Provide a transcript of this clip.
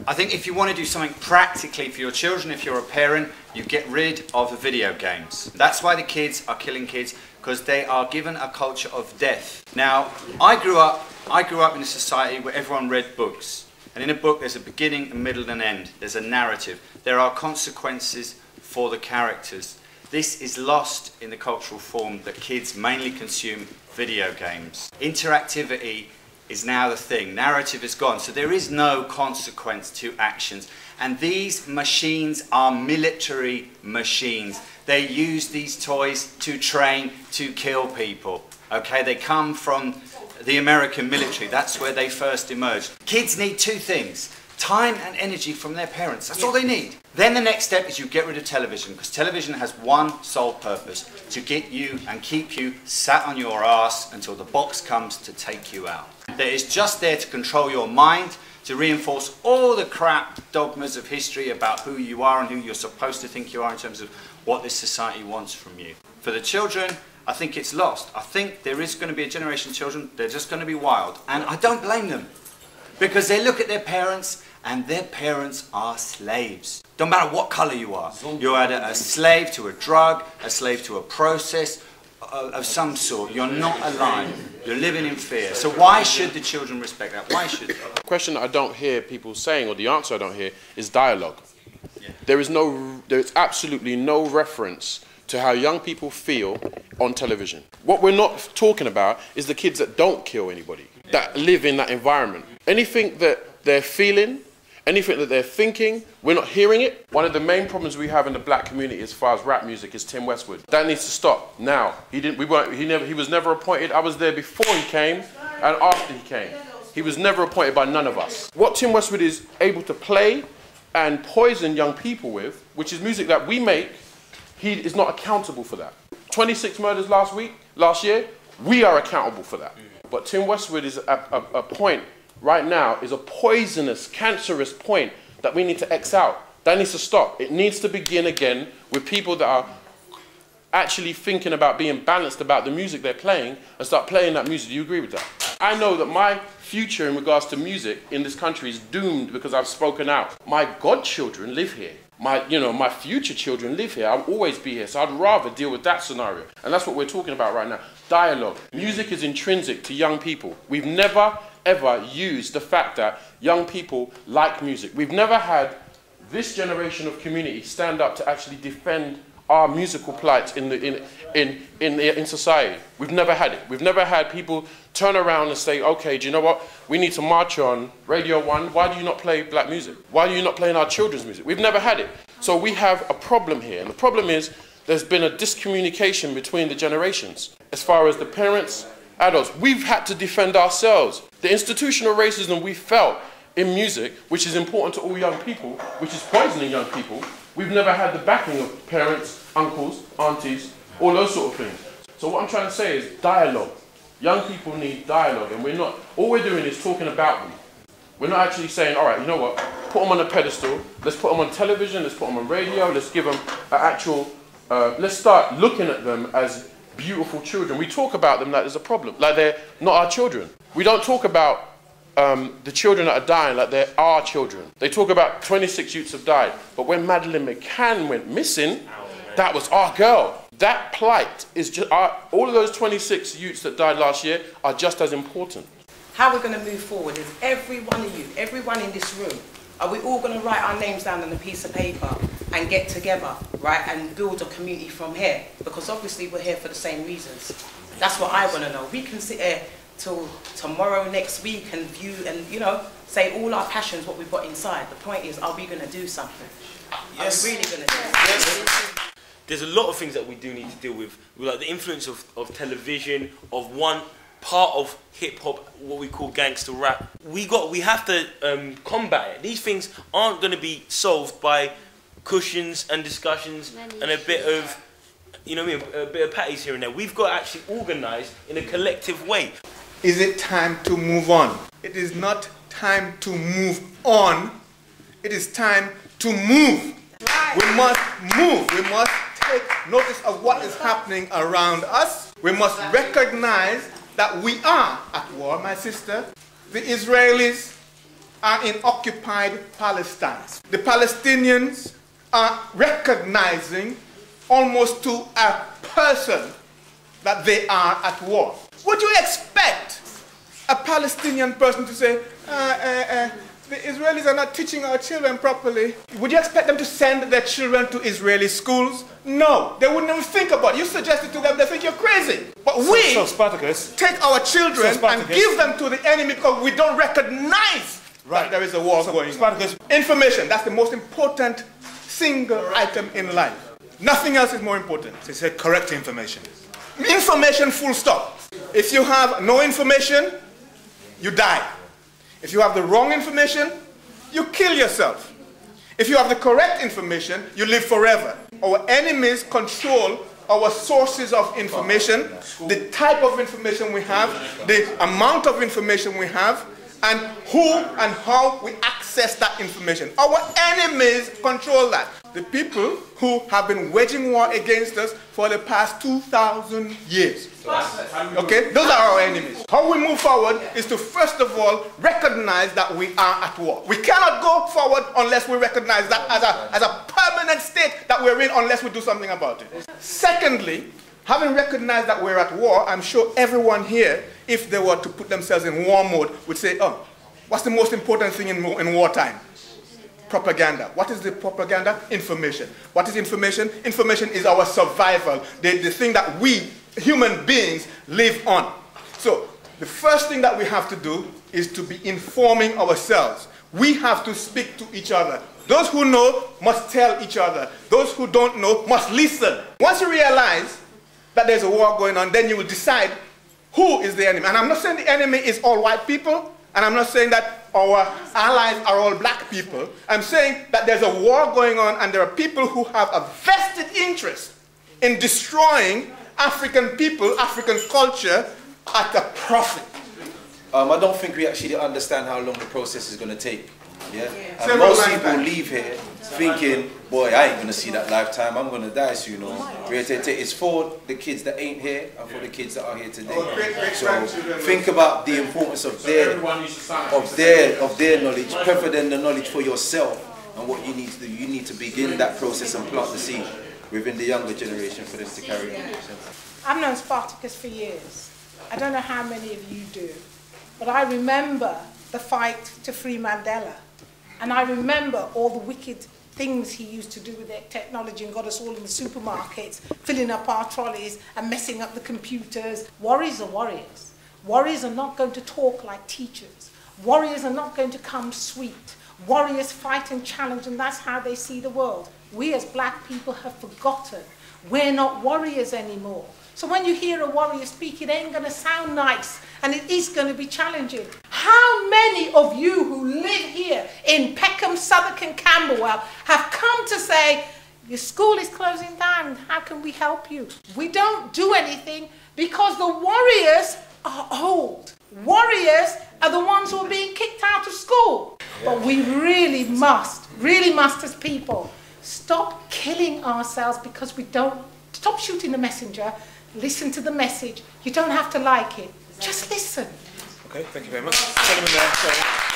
I think if you want to do something practically for your children, if you're a parent, you get rid of the video games. That's why the kids are killing kids, because they are given a culture of death. Now, I grew up in a society where everyone read books. And in a book there's a beginning, a middle and an end. There's a narrative. There are consequences for the characters. This is lost in the cultural form that kids mainly consume video games. Interactivity is now the thing. Narrative is gone, so there is no consequence to actions. And these machines are military machines. They use these toys to train, to kill people. Okay, they come from the American military. That's where they first emerged. Kids need two things: time and energy from their parents. That's all they need. Then the next step is you get rid of television, because television has one sole purpose: to get you and keep you sat on your ass until the box comes to take you out. That is just there to control your mind, to reinforce all the crap dogmas of history about who you are and who you're supposed to think you are in terms of what this society wants from you. For the children, I think it's lost. I think there is going to be a generation of children, they're just going to be wild. And I don't blame them, because they look at their parents and their parents are slaves. Don't matter what colour you are. You're either a slave to a drug, a slave to a process of some sort. You're not alive. You're living in fear. So why should the children respect that? Why should they? The question that I don't hear people saying, or the answer I don't hear, is dialogue. Yeah. There's absolutely no reference to how young people feel on television. What we're not talking about is the kids that don't kill anybody, that live in that environment. Anything that they're feeling, anything that they're thinking, we're not hearing it. One of the main problems we have in the black community as far as rap music is Tim Westwood. That needs to stop now. He was never appointed. I was there before he came and after he came. He was never appointed by none of us. What Tim Westwood is able to play and poison young people with, which is music that we make, he is not accountable for that. 26 murders last year, we are accountable for that. But Tim Westwood is a point right now, is a poisonous, cancerous point that we need to X out. That needs to stop. It needs to begin again with people that are actually thinking about being balanced about the music they're playing and start playing that music. Do you agree with that? I know that my future in regards to music in this country is doomed because I've spoken out. My godchildren live here. My future children live here. I'll always be here, so I'd rather deal with that scenario. And that's what we're talking about right now. Dialogue. Music is intrinsic to young people. We've never, ever used the fact that young people like music. We've never had this generation of community stand up to actually defend our musical plight in society. We've never had it. We've never had people turn around and say, okay, do you know what? We need to march on Radio 1. Why do you not play black music? Why are you not playing our children's music? We've never had it. So we have a problem here. And the problem is there's been a discommunication between the generations. As far as the parents, adults, we've had to defend ourselves. The institutional racism we felt in music, which is important to all young people, which is poisoning young people, we've never had the backing of parents, uncles, aunties, all those sort of things. So what I'm trying to say is dialogue. Young people need dialogue, and all we're doing is talking about them. We're not actually saying, all right, you know what, put them on a pedestal, let's put them on television, let's put them on radio, let's give them an actual, let's start looking at them as beautiful children. We talk about them like there's a problem, like they're not our children. We don't talk about the children that are dying like they're our children. They talk about 26 youths have died, but when Madeleine McCann went missing, that was our girl. That plight is just, all of those 26 youths that died last year are just as important. How we're going to move forward is every one of you, everyone in this room, are we all going to write our names down on a piece of paper and get together, right, and build a community from here? Because obviously we're here for the same reasons. That's what I want to know. We can sit here till tomorrow, next week, and view and, say all our passions, what we've got inside. The point is, are we going to do something? Yes. Are we really going to do something? Yes. There's a lot of things that we do need to deal with like the influence of television, of one part of hip-hop, what we call gangster rap. We have to combat it. These things aren't going to be solved by cushions and discussions and a bit of, a bit of patties here and there. We've got to actually organise in a collective way. Is it time to move on? It is not time to move on. It is time to move. Right. We must move. We must take notice of what is happening around us. We must recognize that we are at war, my sister. The Israelis are in occupied Palestine. The Palestinians are recognizing almost to a person that they are at war. Would you expect a Palestinian person to say, the Israelis are not teaching our children properly? Would you expect them to send their children to Israeli schools? No, they wouldn't even think about it. You suggest it to them, they think you're crazy. But we Spartacus, take our children and give them to the enemy because we don't recognize that there is a war going on. Information, that's the most important single item in life. Nothing else is more important. They said correct information. Information, full stop. If you have no information, you die. If you have the wrong information, you kill yourself. If you have the correct information, you live forever. Our enemies control our sources of information, the type of information we have, the amount of information we have, and who and how we access that information. Our enemies control that. The people who have been waging war against us for the past 2,000 years. Okay, those are our enemies. How we move forward is to first of all recognize that we are at war. We cannot go forward unless we recognize that as a permanent state that we're in, unless we do something about it. Secondly, having recognized that we're at war, I'm sure everyone here, if they were to put themselves in war mode, would say, oh, what's the most important thing in wartime? Propaganda. What is the propaganda? Information. What is information? Information is our survival, the thing that we, human beings, live on. So, the first thing that we have to do is to be informing ourselves. We have to speak to each other. Those who know must tell each other. Those who don't know must listen. Once you realize that there's a war going on, then you will decide who is the enemy. And I'm not saying the enemy is all white people, and I'm not saying that our allies are all black people. I'm saying that there's a war going on and there are people who have a vested interest in destroying African people, African culture at a profit. I don't think we actually understand how long the process is going to take. Yeah? And Several most people lifetimes. leave here thinking, boy, I ain't going to see that lifetime, I'm going to die soon. It's for the kids that ain't here and for the kids that are here today. So think about the importance of their knowledge, prefer than the knowledge for yourself and what you need to do. You need to begin that process and plant the seed within the younger generation for them to carry on. I've known Spartacus for years. I don't know how many of you do, but I remember the fight to free Mandela. And I remember all the wicked things he used to do with their technology and got us all in the supermarkets, filling up our trolleys and messing up the computers. Warriors are warriors. Warriors are not going to talk like teachers. Warriors are not going to come sweet. Warriors fight and challenge, and that's how they see the world. We as black people have forgotten. We're not warriors anymore. So when you hear a warrior speak, it ain't going to sound nice, and it is going to be challenging. How many of you who live here in Peckham, Southwark and Camberwell have come to say, your school is closing down, how can we help you? We don't do anything because the warriors are old. Warriors are the ones who are being kicked out of school. But we really must as people, stop killing ourselves because we don't. Stop shooting the messenger. Listen to the message. You don't have to like it. Just listen. Okay, thank you very much. Gentlemen there, sorry.